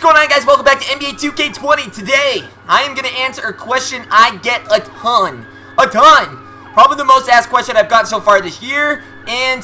going on, guys? Welcome back to NBA 2K20. Today, I am going to answer a question I get a ton. Probably the most asked question I've gotten so far this year, and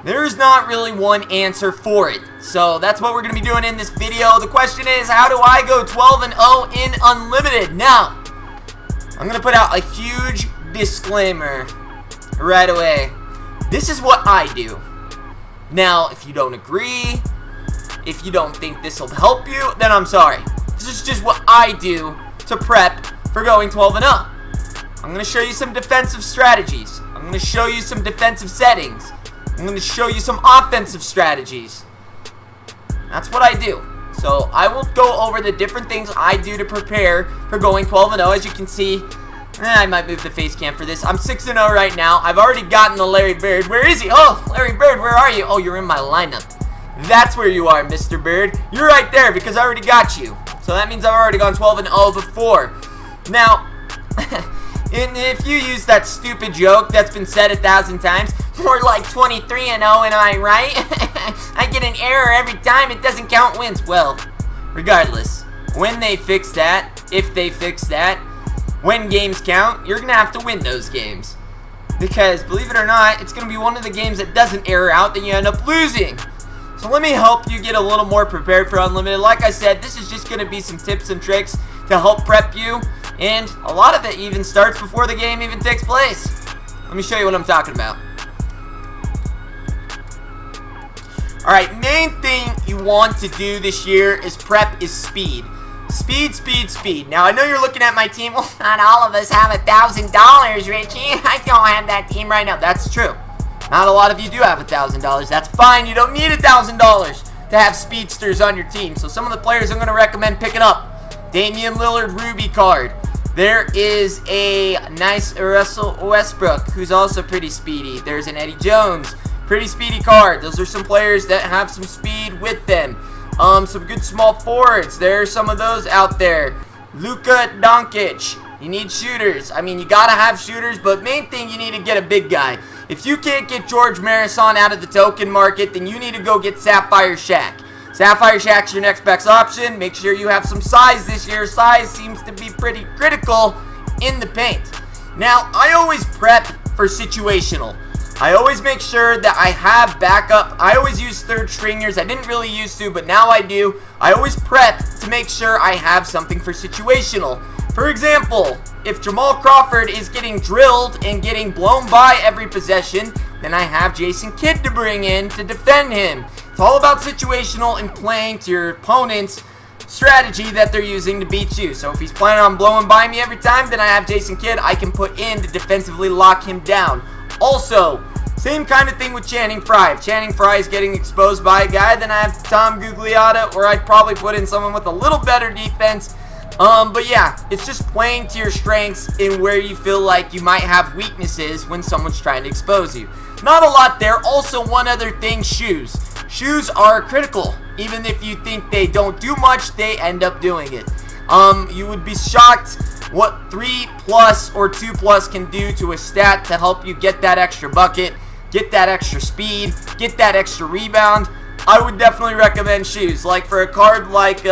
there's not really one answer for it. So that's what we're going to be doing in this video. The question is, how do I go 12-0 in Unlimited? Now, I'm going to put out a huge disclaimer right away. This is what I do. Now, if you don't agree, if you don't think this will help you, then I'm sorry. This is just what I do to prep for going 12-0. I'm going to show you some defensive strategies. I'm going to show you some defensive settings. I'm going to show you some offensive strategies. That's what I do. So I will go over the different things I do to prepare for going 12-0. As you can see, I might move the face cam for this. I'm 6-0 right now. I've already gotten the Larry Bird. Where is he? Oh, Larry Bird, where are you? Oh, you're in my lineup. That's where you are, Mr. Bird. You're right there because I already got you. So that means I've already gone 12-0 before. Now, if you use that stupid joke that's been said 1,000 times, more like 23-0, am I right? I get an error every time. It doesn't count wins. Well, regardless, when they fix that, if they fix that, when games count, you're going to have to win those games. Because, believe it or not, it's going to be one of the games that doesn't error out that you end up losing. So let me help you get a little more prepared for Unlimited. Like I said, this is just going to be some tips and tricks to help prep you. And a lot of it even starts before the game even takes place. Let me show you what I'm talking about. Alright, main thing you want to do this year is prep is speed. Speed. Now, I know you're looking at my team. Well, not all of us have $1,000, Richie. I don't have that team right now. That's true. Not a lot of you do have $1,000. That's fine. You don't need $1,000 to have speedsters on your team. So some of the players I'm going to recommend picking up. Damian Lillard Ruby card. There is a nice Russell Westbrook, who's also pretty speedy. There's an Eddie Jones. Pretty speedy card. Those are some players that have some speed with them. Some good small forwards. There's some of those out there. Luka Doncic. You need shooters. I mean, you gotta have shooters, but main thing, you need to get a big guy. If you can't get George Marison out of the token market, then you need to go get Sapphire Shaq. Sapphire Shaq's your next best option. Make sure you have some size this year. Size seems to be pretty critical in the paint. Now, I always prep for situational. I always make sure that I have backup. I always use third stringers. I didn't really used to, but now I do. I always prep to make sure I have something for situational. For example, if Jamal Crawford is getting drilled and getting blown by every possession, then I have Jason Kidd to bring in to defend him. It's all about situational and playing to your opponent's strategy that they're using to beat you. So if he's planning on blowing by me every time, then I have Jason Kidd I can put in to defensively lock him down. Also, same kind of thing with Channing Frye. If Channing Frye is getting exposed by a guy, then I have Tom Gugliotta, or I'd probably put in someone with a little better defense. But yeah, it's just playing to your strengths in where you feel like you might have weaknesses when someone's trying to expose you. Not a lot there. Also, one other thing, shoes. Shoes are critical. Even if you think they don't do much, they end up doing it. You would be shocked what 3+ or 2+ can do to a stat to help you get that extra bucket, get that extra speed, get that extra rebound. I would definitely recommend shoes. Like for a card like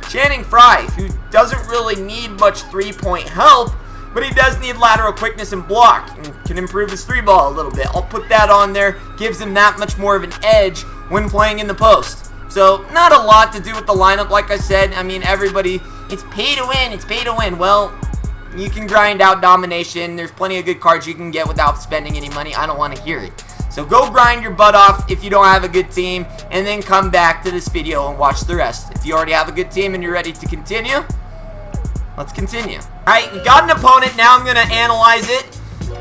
Channing Frye, who doesn't really need much 3-point help, but he does need lateral quickness and block, and can improve his 3-ball a little bit. I'll put that on there. Gives him that much more of an edge when playing in the post. So, not a lot to do with the lineup, like I said. I mean, everybody, it's pay to win. Well, you can grind out domination. There's plenty of good cards you can get without spending any money. I don't want to hear it. So go grind your butt off if you don't have a good team, and then come back to this video and watch the rest. If you already have a good team and you're ready to continue, let's continue. Alright, we got an opponent. Now I'm going to analyze it.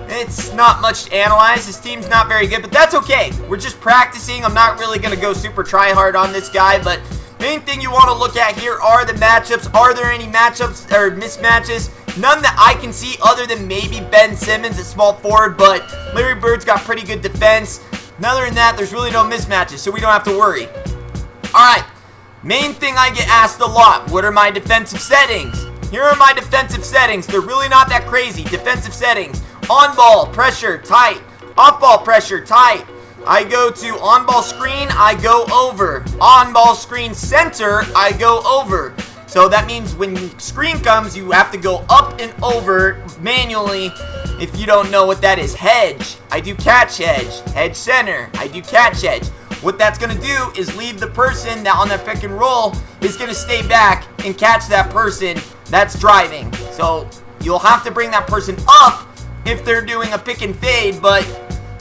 It's not much to analyze. His team's not very good, but that's okay. We're just practicing. I'm not really going to go super try hard on this guy, but main thing you want to look at here are the matchups. Are there any matchups or mismatches? None that I can see other than maybe Ben Simmons at small forward, but Larry Bird's got pretty good defense. Other than that, there's really no mismatches, so we don't have to worry. Alright, main thing I get asked a lot, what are my defensive settings? Here are my defensive settings. They're really not that crazy. Defensive settings. On ball, pressure, tight. Off ball, pressure, tight. I go to on-ball screen, I go over. On-ball screen center, I go over. So that means when screen comes, you have to go up and over manually. If you don't know what that is, hedge, I do catch hedge. Hedge center, I do catch hedge. What that's going to do is leave the person that on that pick and roll is going to stay back and catch that person that's driving. So you'll have to bring that person up if they're doing a pick and fade, but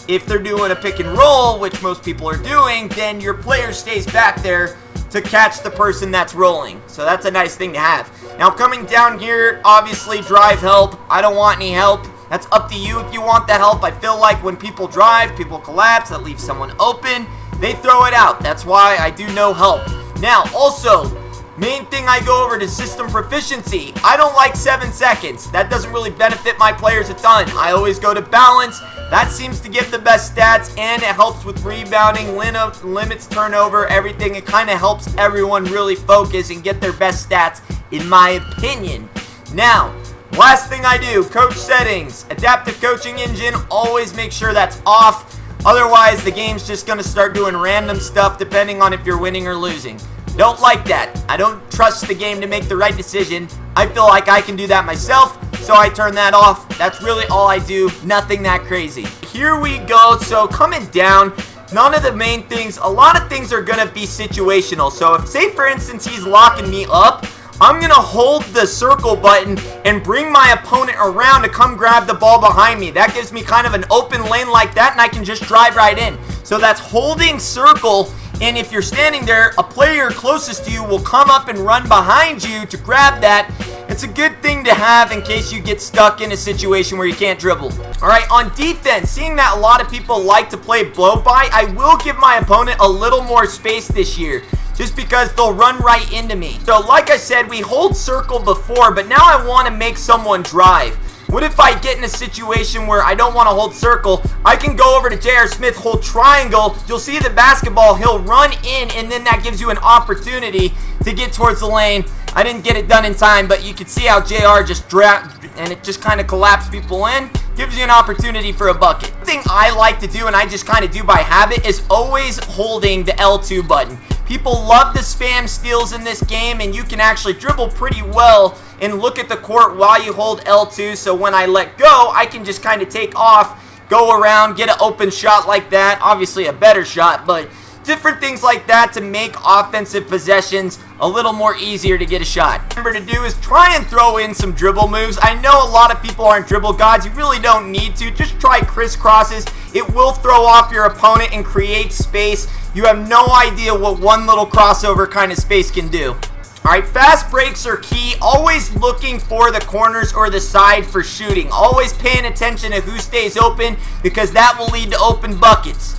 if they're doing a pick and roll, which most people are doing, then your player stays back there to catch the person that's rolling. So that's a nice thing to have. Now coming down here, obviously drive help. I don't want any help. That's up to you if you want that help. I feel like when people drive, people collapse, that leaves someone open. They throw it out. That's why I do no help. Now, also, main thing I go over to system proficiency. I don't like 7 seconds. That doesn't really benefit my players a ton. I always go to balance. That seems to give the best stats, and it helps with rebounding, limits turnover, everything. It kind of helps everyone really focus and get their best stats, in my opinion. Now, last thing I do, coach settings. Adaptive coaching engine, always make sure that's off. Otherwise, the game's just going to start doing random stuff depending on if you're winning or losing. Don't like that. I don't trust the game to make the right decision. I feel like I can do that myself, so I turn that off. That's really all I do. Nothing that crazy. Here we go. So coming down, none of the main things, a lot of things are going to be situational. So if, say for instance, he's locking me up, I'm going to hold the circle button and bring my opponent around to come grab the ball behind me. That gives me kind of an open lane like that, and I can just drive right in. So that's holding circle, and if you're standing there, a player closest to you will come up and run behind you to grab that. It's a good thing to have in case you get stuck in a situation where you can't dribble. Alright, on defense, seeing that a lot of people like to play blow-by, I will give my opponent a little more space this year, just because they'll run right into me. So like I said, we hold circle before, but now I want to make someone drive. What if I get in a situation where I don't want to hold circle? I can go over to J.R. Smith, hold triangle. You'll see the basketball. He'll run in, and then that gives you an opportunity to get towards the lane. I didn't get it done in time, but you can see how JR just dragged, and it just kind of collapsed people in. Gives you an opportunity for a bucket. The thing I like to do, and I just kind of do by habit, is always holding the L2 button. People love the spam steals in this game, and you can actually dribble pretty well and look at the court while you hold L2. So when I let go, I can just kind of take off, go around, get an open shot like that. Obviously a better shot, but different things like that to make offensive possessions a little more easier to get a shot. Remember to do is try and throw in some dribble moves. I know a lot of people aren't dribble gods. You really don't need to. Just try crisscrosses. It will throw off your opponent and create space. You have no idea what one little crossover kind of space can do. Alright, fast breaks are key. Always looking for the corners or the side for shooting. Always paying attention to who stays open, because that will lead to open buckets.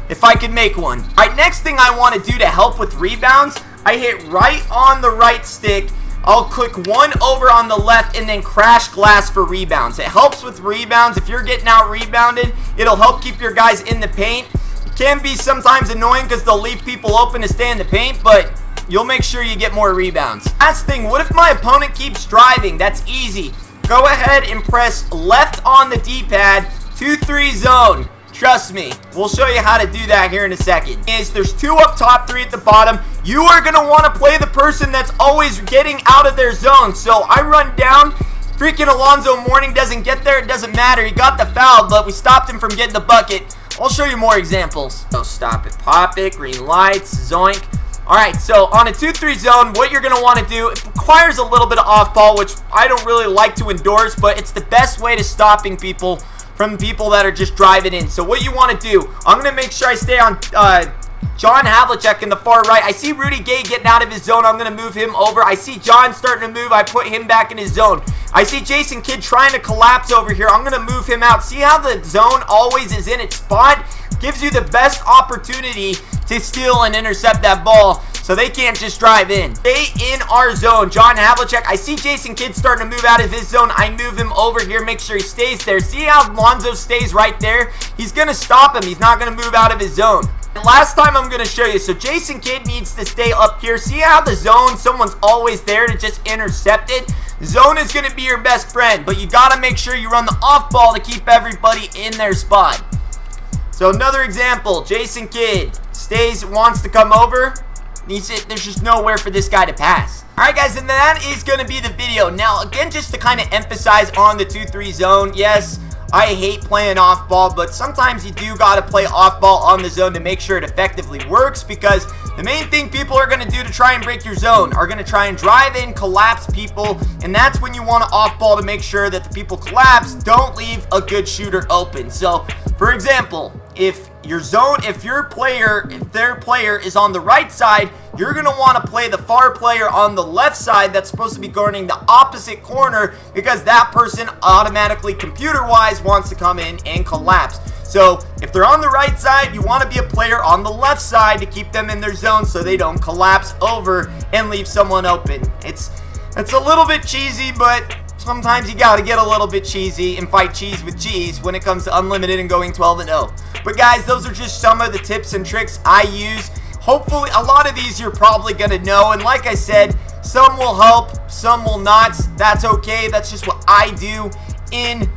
If I could make one. Alright, next thing I want to do to help with rebounds, I hit right on the right stick. I'll click one over on the left and then crash glass for rebounds. It helps with rebounds. If you're getting out rebounded, it'll help keep your guys in the paint. It can be sometimes annoying because they'll leave people open to stay in the paint, but you'll make sure you get more rebounds. Last thing, what if my opponent keeps driving? That's easy. Go ahead and press left on the D-pad, 2-3 zone. Trust me, we'll show you how to do that here in a second. There's 2 up top, 3 at the bottom. You are going to want to play the person that's always getting out of their zone. So I run down. Freaking Alonzo Mourning doesn't get there. It doesn't matter. He got the foul, but we stopped him from getting the bucket. I'll show you more examples. So stop it, pop it, green lights, zoink. Alright, so on a 2-3 zone, what you're going to want to do, it requires a little bit of off ball, which I don't really like to endorse, but it's the best way to stopping people from people that are just driving in. So what you want to do, I'm going to make sure I stay on John Havlicek in the far right. I see Rudy Gay getting out of his zone. I'm going to move him over. I see John starting to move. I put him back in his zone. I see Jason Kidd trying to collapse over here. I'm going to move him out. See how the zone always is in its spot? Gives you the best opportunity to steal and intercept that ball, so they can't just drive in. Stay in our zone. John Havlicek. I see Jason Kidd starting to move out of his zone. I move him over here. Make sure he stays there. See how Lonzo stays right there? He's going to stop him. He's not going to move out of his zone. And last time I'm going to show you. So Jason Kidd needs to stay up here. See how the zone, someone's always there to just intercept it? Zone is going to be your best friend, but you got to make sure you run the off ball to keep everybody in their spot. So another example, Jason Kidd wants to come over. There's just nowhere for this guy to pass. Alright guys, and that is going to be the video. Now again, just to kind of emphasize on the 2-3 zone, yes, I hate playing off ball, but sometimes you do got to play off ball on the zone to make sure it effectively works, because the main thing people are going to do to try and break your zone are going to try and drive in, collapse people, and that's when you want to off ball to make sure that the people collapse don't leave a good shooter open. So for example, if their player is on the right side, you're going to want to play the far player on the left side that's supposed to be guarding the opposite corner, because that person automatically, computer-wise, wants to come in and collapse. So if they're on the right side, you want to be a player on the left side to keep them in their zone so they don't collapse over and leave someone open. It's a little bit cheesy, but sometimes you gotta get a little bit cheesy and fight cheese with cheese when it comes to unlimited and going 12-0. But guys, those are just some of the tips and tricks I use. Hopefully, a lot of these you're probably gonna know, and like I said, some will help, some will not. That's okay. That's just what I do in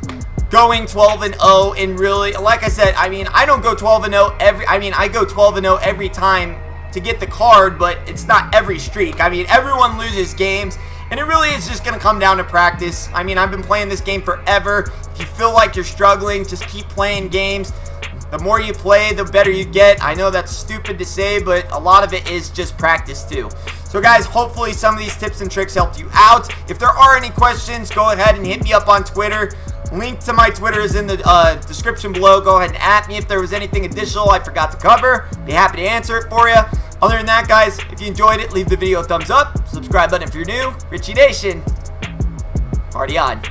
going 12-0. And really, like I said, I mean, I don't go 12-0 I go 12-0 every time to get the card, but it's not every streak. I mean, everyone loses games, and it really is just going to come down to practice. I mean, I've been playing this game forever. If you feel like you're struggling, just keep playing games. The more you play, the better you get. I know that's stupid to say, but a lot of it is just practice too. So guys, hopefully some of these tips and tricks helped you out. If there are any questions, go ahead and hit me up on Twitter. Link to my Twitter is in the description below. Go ahead and at me if there was anything additional I forgot to cover. Be happy to answer it for you. Other than that, guys, if you enjoyed it, leave the video a thumbs up. Subscribe button if you're new. Richie Nation, party on.